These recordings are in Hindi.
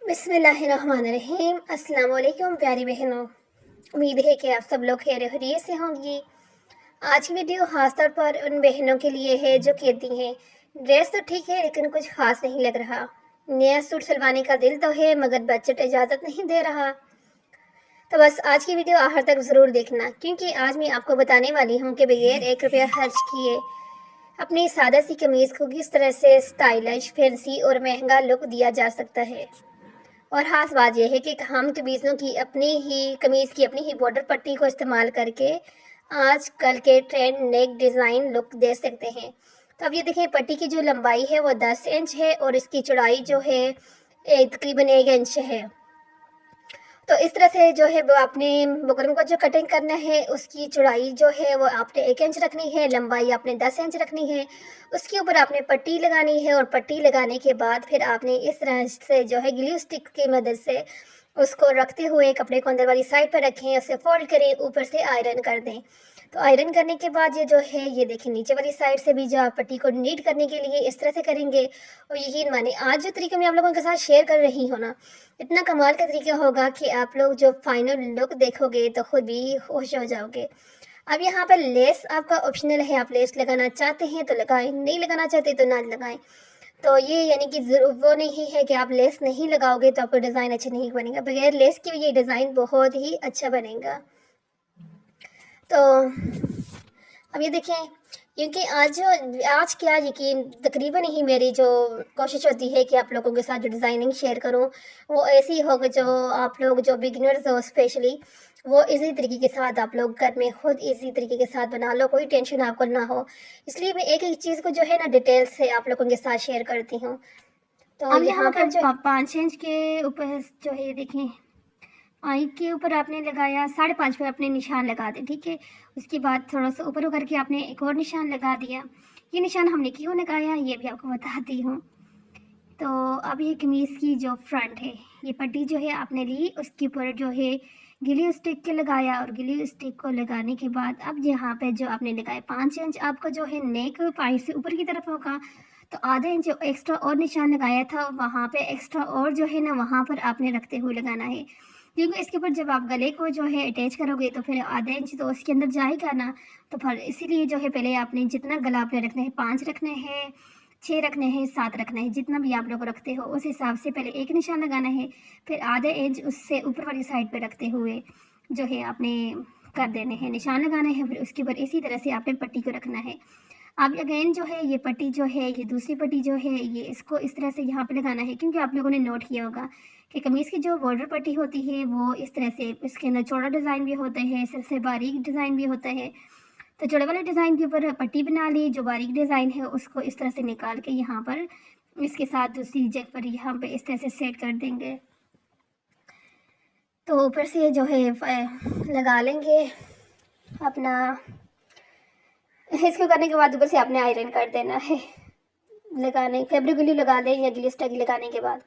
बिस्मिल्लाहिर्रहमानिर्रहीम। अस्सलाम वालेकुम प्यारी बहनों। उम्मीद है कि आप सब लोग खैरियत से होंगी। आज की वीडियो ख़ास तौर पर उन बहनों के लिए है जो कहती हैं ड्रेस तो ठीक है लेकिन कुछ ख़ास नहीं लग रहा, नया सूट सिलवाने का दिल तो है मगर बजट इजाज़त नहीं दे रहा। तो बस आज की वीडियो आखिर तक ज़रूर देखना, क्योंकि आज मैं आपको बताने वाली हूँ कि बगैर 1 रुपया खर्च किए अपनी सादा सी कमीज़ को किस तरह से स्टाइलिश, फैंसी और महंगा लुक दिया जा सकता है। और ख़ास बात यह है कि हम कमीज़ की अपनी ही बॉर्डर पट्टी को इस्तेमाल करके आजकल के ट्रेंड नेक डिज़ाइन लुक दे सकते हैं। तो अब ये देखें, पट्टी की जो लंबाई है वो 10 इंच है और इसकी चौड़ाई जो है तकरीबन 1 इंच है। तो इस तरह से जो है वो आपने बुकरम को जो कटिंग करना है उसकी चौड़ाई जो है वो आपने 1 इंच रखनी है, लंबाई आपने 10 इंच रखनी है। उसके ऊपर आपने पट्टी लगानी है और पट्टी लगाने के बाद फिर आपने इस तरह से जो है ग्लू स्टिक की मदद से उसको रखते हुए कपड़े को अंदर वाली साइड पर रखें, उसे फोल्ड करें, ऊपर से आयरन कर दें। तो आयरन करने के बाद ये जो है ये देखें, नीचे वाली साइड से भी जो आप पट्टी को नीट करने के लिए इस तरह से करेंगे। और यकीन माने आज जो तरीका मैं आप लोगों के साथ शेयर कर रही हूँ ना, इतना कमाल का तरीका होगा कि आप लोग जो फाइनल लुक देखोगे तो खुद भी खुश हो जाओगे। अब यहाँ पर लेस आपका ऑप्शनल है, आप लेस लगाना चाहते हैं तो लगाएं, नहीं लगाना चाहते तो ना लगाएं। तो ये यानी कि वो नहीं है कि आप लेस नहीं लगाओगे तो आपका डिज़ाइन अच्छा नहीं बनेगा, बगैर लेस के ये डिज़ाइन बहुत ही अच्छा बनेगा। तो अब ये देखें, क्योंकि आज क्या यकीन तकरीबन ही मेरी जो कोशिश होती है कि आप लोगों के साथ जो डिज़ाइनिंग शेयर करूं वो ऐसी हो कि जो आप लोग जो बिगिनर्स हो स्पेशली वो इसी तरीके के साथ आप लोग घर में खुद इसी तरीके के साथ बना लो, कोई टेंशन आपको ना हो। इसलिए मैं एक एक चीज़ को जो है ना डिटेल से आप लोगों के साथ शेयर करती हूँ। तो अब यहाँ पर जो 5 इंच के ऊपर जो है देखें, आई के ऊपर आपने लगाया 5.5 पे अपने निशान लगा दें, ठीक है। उसके बाद थोड़ा सा ऊपर करके आपने एक और निशान लगा दिया। ये निशान हमने क्यों लगाया ये भी आपको बताती हूँ। तो अब ये कमीज़ की जो फ्रंट है, ये पट्टी जो है आपने ली, उसके ऊपर जो है ग्लू स्टिक के लगाया और ग्लू स्टिक को लगाने के बाद अब यहाँ पे जो आपने लगाया 5 इंच आपका जो है नेक पाई से ऊपर की तरफ होगा, तो आधा इंच एक्स्ट्रा और निशान लगाया था वहाँ पे एक्स्ट्रा और जो है ना वहाँ पर आपने रखते हुए लगाना है, क्योंकि इसके ऊपर जब आप गले को जो है अटैच करोगे तो फिर आधा इंच तो उसके अंदर जाएगा ना। तो फिर इसीलिए जो है पहले आपने जितना गला आपने रखना है, 5 रखने हैं, 6 रखने हैं, 7 रखना है, जितना भी आप लोग रखते हो उस हिसाब से पहले एक निशान लगाना है, फिर आधा इंच उससे ऊपर वाली साइड पे रखते हुए जो है आपने कर देने हैं, निशान लगाने हैं। फिर उसके ऊपर इसी तरह से आपने पट्टी को रखना है। अब अगेन जो है ये पट्टी जो है, ये दूसरी पट्टी जो है, ये इसको इस तरह से यहाँ पे लगाना है, क्योंकि आप लोगों ने नोट किया होगा कि कमीज़ की जो बॉर्डर पट्टी होती है वो इस तरह से, इसके अंदर चौड़ा डिज़ाइन भी होता है, सबसे बारीक डिज़ाइन भी होता है। तो चौड़े वाले डिज़ाइन के ऊपर पट्टी बना ली, जो बारीक डिज़ाइन है उसको इस तरह से निकाल के यहाँ पर इसके साथ दूसरी जगह पर यहाँ पे इस तरह से सेट कर देंगे। तो ऊपर से जो है लगा लेंगे अपना। इसको करने के बाद ऊपर से आपने आयरन कर देना है, लगाने फैब्रिक ग्लू लगा दें या ग्लिस्टर लगाने के बाद।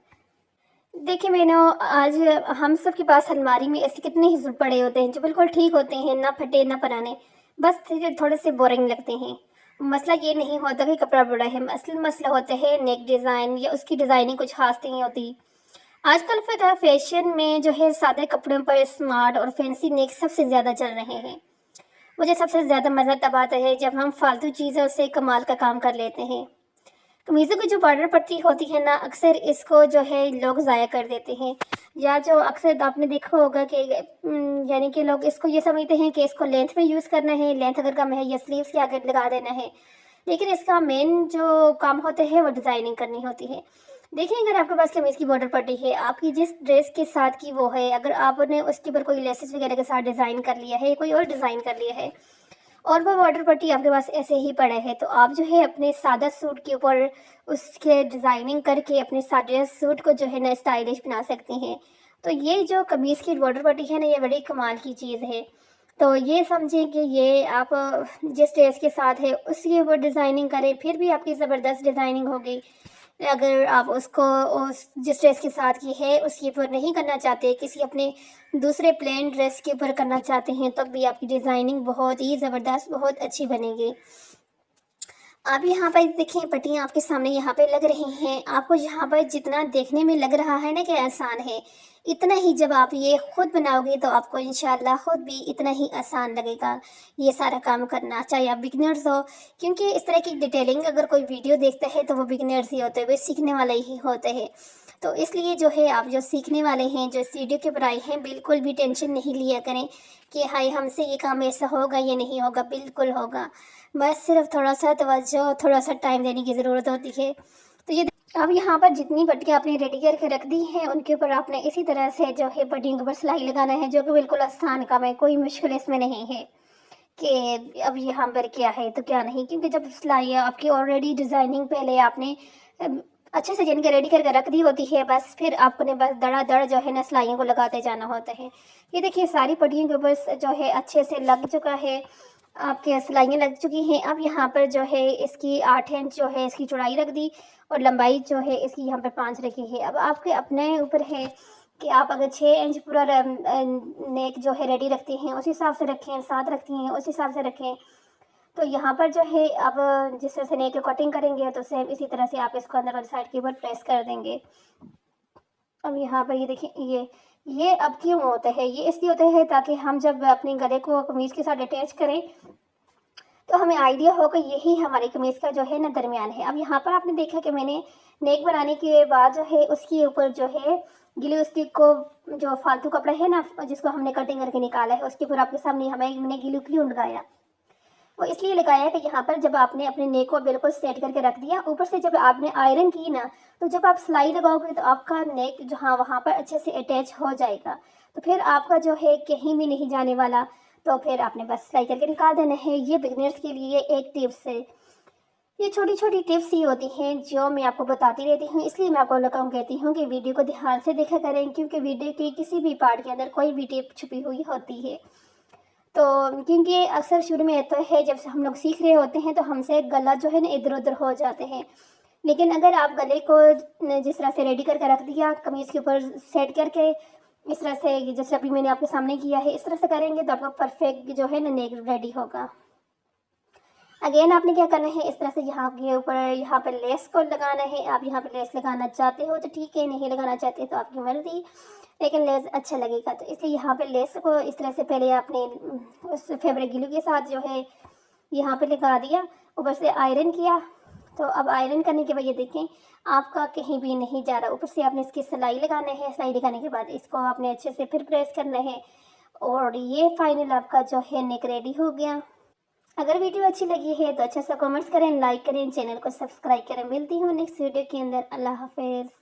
देखिए मैंने आज हम सब के पास अलमारी में ऐसे कितने ही सूट पड़े होते हैं जो बिल्कुल ठीक होते हैं, ना फटे ना पुराने, बस थोड़े से बोरिंग लगते हैं। मसला ये नहीं होता कि कपड़ा बड़ा है, असल मसला होता है नेक डिज़ाइन या उसकी डिज़ाइनिंग कुछ खास नहीं होती। आजकल फिर फैशन में जो है सादे कपड़ों पर स्मार्ट और फैंसी नेक सबसे ज़्यादा चल रहे हैं। मुझे सबसे ज़्यादा मज़ा तब आता है जब हम फालतू चीज़ों से कमाल का काम कर लेते हैं। कमीज़ों की जो बॉर्डर पट्टी होती है ना, अक्सर इसको जो है लोग ज़ाया कर देते हैं, या जो अक्सर आपने देखा होगा कि यानी कि लोग इसको ये समझते हैं कि इसको लेंथ में यूज़ करना है, लेंथ अगर कम है या स्लीव्स के आगे लगा देना है, लेकिन इसका मेन जो काम होता है वो डिज़ाइनिंग करनी होती है। देखिए, अगर आपके पास कमीज़ की बॉर्डर पट्टी है, आपकी जिस ड्रेस के साथ की वो है, अगर आपने उसके ऊपर कोई लेसेस वगैरह के साथ डिज़ाइन कर लिया है, कोई और डिज़ाइन कर लिया है और वो बॉर्डर पट्टी आपके पास ऐसे ही पड़ा है, तो आप जो है अपने सादा सूट के ऊपर उसके डिज़ाइनिंग करके अपने सादे सूट को जो है ना स्टाइलिश बना सकते हैं। तो ये जो कमीज़ की बॉर्डर पट्टी है ना, ये बड़ी कमाल की चीज़ है। तो ये समझें कि ये आप जिस ड्रेस के साथ है उसके ऊपर डिज़ाइनिंग करें, फिर भी आपकी ज़बरदस्त डिज़ाइनिंग होगी। अगर आप उसको उस जिस ड्रेस के साथ की है उसके ऊपर नहीं करना चाहते, किसी अपने दूसरे प्लेन ड्रेस के ऊपर करना चाहते हैं, तब भी आपकी डिज़ाइनिंग बहुत ही ज़बरदस्त, बहुत अच्छी बनेगी। आप यहाँ पर देखिए पट्टियाँ आपके सामने यहाँ पे लग रही हैं। आपको यहाँ पर जितना देखने में लग रहा है ना कि आसान है, इतना ही जब आप ये खुद बनाओगे तो आपको इंशाल्लाह खुद भी इतना ही आसान लगेगा ये सारा काम करना, चाहे आप बिगिनर्स हो। क्योंकि इस तरह की डिटेलिंग अगर कोई वीडियो देखता है तो वो बिगिनर्स ही होते हैं, वे सीखने वाले ही होते हैं। तो इसलिए जो है आप जो सीखने वाले हैं, जो इस वीडियो के ऊपर आए हैं, बिल्कुल भी टेंशन नहीं लिया करें कि हाय हमसे ये काम ऐसा होगा या नहीं होगा, बिल्कुल होगा। बस सिर्फ थोड़ा-सा तवज्जो, थोड़ा-सा टाइम देने की ज़रूरत होती है। तो ये अब यहाँ पर जितनी पट्टियाँ आपने रेडी करके रख दी हैं, उनके ऊपर आपने इसी तरह से जो है पट्टियों के ऊपर सिलाई लगाना है, जो कि बिल्कुल आसान काम है, कोई मुश्किल इसमें नहीं है कि अब यहाँ पर क्या है तो क्या नहीं। क्योंकि जब सिलाई आपकी ऑलरेडी डिज़ाइनिंग पहले आपने अच्छे से जिनके रेडी करके रख दी होती है, बस फिर आपने बस धड़ाधड़ जो है ना सिलाइयों को लगाते जाना होता है। ये देखिए सारी पट्टियों के ऊपर जो है अच्छे से लग चुका है, आपके सिलाइयाँ लग चुकी हैं। अब यहाँ पर जो है इसकी 8 इंच जो है इसकी चौड़ाई रख दी और लंबाई जो है इसकी यहाँ पर 5 रखी है। अब आपके अपने ऊपर है कि आप अगर 6 इंच पूरा नेक जो है रेडी रखती हैं उस हिसाब से रखें, 7 रखती हैं उस हिसाब से रखें। तो यहाँ पर जो है अब जिस तरह से नेक की कटिंग करेंगे तो सेम इसी तरह से आप इसको अंदर वाली साइड के ऊपर प्रेस कर देंगे। अब यहाँ पर ये देखिए ये अब क्यों होता है, ये इसलिए होता है ताकि हम जब अपने गले को कमीज़ के साथ अटैच करें तो हमें आइडिया होगा यही हमारी कमीज़ का जो है ना दरमियान है। अब यहाँ पर आपने देखा कि मैंने नेक बनाने के बाद जो है उसके ऊपर जो है ग्लू स्टिक को, जो फालतू कपड़ा है ना जिसको हमने कटिंग करके निकाला है, उसके ऊपर आपके सामने मैंने ग्लू क्यों लगाया। वो इसलिए लगाया कि यहाँ पर जब आपने अपने नेक को बिल्कुल सेट करके रख दिया, ऊपर से जब आपने आयरन की ना तो जब आप सिलाई लगाओगे तो आपका नेक जहाँ वहाँ पर अच्छे से अटैच हो जाएगा। तो फिर आपका जो है कहीं भी नहीं जाने वाला। तो फिर आपने बस सिलाई करके निकाल देना है। ये बिगनर्स के लिए एक टिप्स है। ये छोटी छोटी टिप्स ही होती हैं जो मैं आपको बताती रहती हूँ, इसलिए मैं आपको लोगों कहती हूँ कि वीडियो को ध्यान से देखा करें, क्योंकि वीडियो के किसी भी पार्ट के अंदर कोई भी टिप छुपी हुई होती है। तो क्योंकि अक्सर शुरू में तो है जब से हम लोग सीख रहे होते हैं तो हमसे गला जो है ना इधर उधर हो जाते हैं। लेकिन अगर आप गले को जिस तरह से रेडी करके रख दिया, कमीज़ के ऊपर सेट करके इस तरह से जैसे अभी मैंने आपके सामने किया है, इस तरह से करेंगे तो आपका परफेक्ट जो है ना नेक रेडी होगा। अगेन आपने क्या करना है, इस तरह से यहाँ के ऊपर यहाँ पर लेस को लगाना है। आप यहाँ पर लेस लगाना चाहते हो तो ठीक है, नहीं लगाना चाहते तो आपकी मर्ज़ी, लेकिन लेस अच्छा लगेगा। तो इसलिए यहाँ पे लेस को इस तरह से पहले आपने उस फैब्रिक ग्लू के साथ जो है यहाँ पे लगा दिया, ऊपर से आयरन किया। तो अब आयरन करने के बाद ये देखें आपका कहीं भी नहीं जा रहा। ऊपर से आपने इसकी सिलाई लगाना है, सिलाई लगाने के बाद इसको आपने अच्छे से फिर प्रेस करना है और ये फाइनल आपका जो है नेक रेडी हो गया। अगर वीडियो अच्छी लगी है तो अच्छा सा कमेंट्स करें, लाइक करें, चैनल को सब्सक्राइब करें। मिलती हूँ नेक्स्ट वीडियो के अंदर। अल्लाह हाफिज़।